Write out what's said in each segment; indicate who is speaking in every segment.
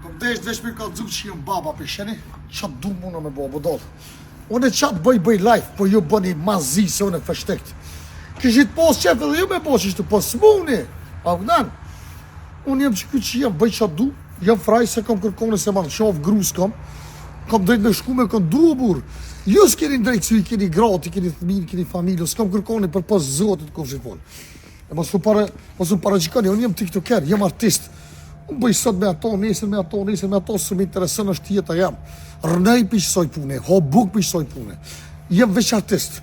Speaker 1: Kom desh veç me ka dzuk që jem baba për sheni, qatë du muna me baba dole. Unë e qatë bëj life, po ju bëni mazi se unë e fështekt. Këshit pos qef edhe ju me po që ishte, po s'muni. A vëdan? Unë jem që këtë që jem, bëj qatë du, jem fraj se kom kërkone se ma në qovë grus kom drejt me shku me kom du bur. Ju s'keni drejt që i keni grati, keni thmin, keni familje, s'kom kërkone për pas zotit kom që fol. E mos u paraqikoni, unë jem tiktoker, jem artist. Unë bëj sot me ato, nesër me ato, së më interesën është jeta jam. Rënej për qësoj pune, ho buk për qësoj pune. Jem veç artist.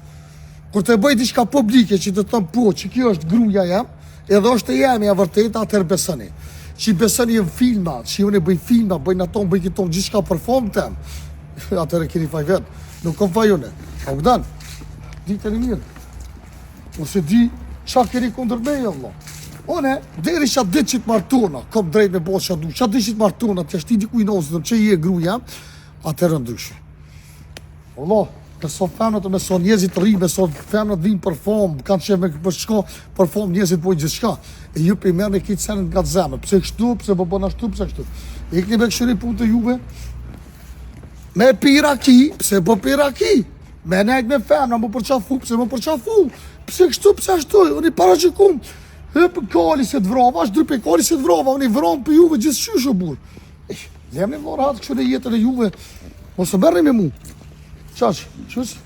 Speaker 1: Kur të bëj diçka publike që të thëm po, që kjo është gruja jam, edhe është e jemi a vërtet, atër besëni. Që besëni jem filma, që unë e bëj filma, bëjnë ato, bëj këto, gjithë ka perform tem. Atër e keni faj vetë, nuk kom faj une. A këdan, ditë e një mirë. Ose di, qa keni kundër me, Allah. One, deri që atë ditë që të martuna, kom drejt me bosë që du, që atë ditë që të martuna, të jashti dikuj nëzitëm që i e gruja, atërë ndryshë. Allah, me so femnët, me so njezit rri, me so femnët vinë për fomë, kanë që me për shko, për fomë njezit pojnë gjithë shka. E ju për i merë në kitë senet nga të zemë, pëse kështu, pëse po bëna shtu, pëse kështu. E këni me këshëri punë të juve, me piraki, pëse po piraki, me nejt me femna, më përqafu, pëse më përqafu, pëse kështu, pëse ashtu, unë i paraqikum. E për kali se të vrava, është drype kali se të vrava, unë i vramë për juve gjithë qyshë burë. Zemni vlorat kështu në jetën e juve, mos e mërni me mu. Qaqë, qësë?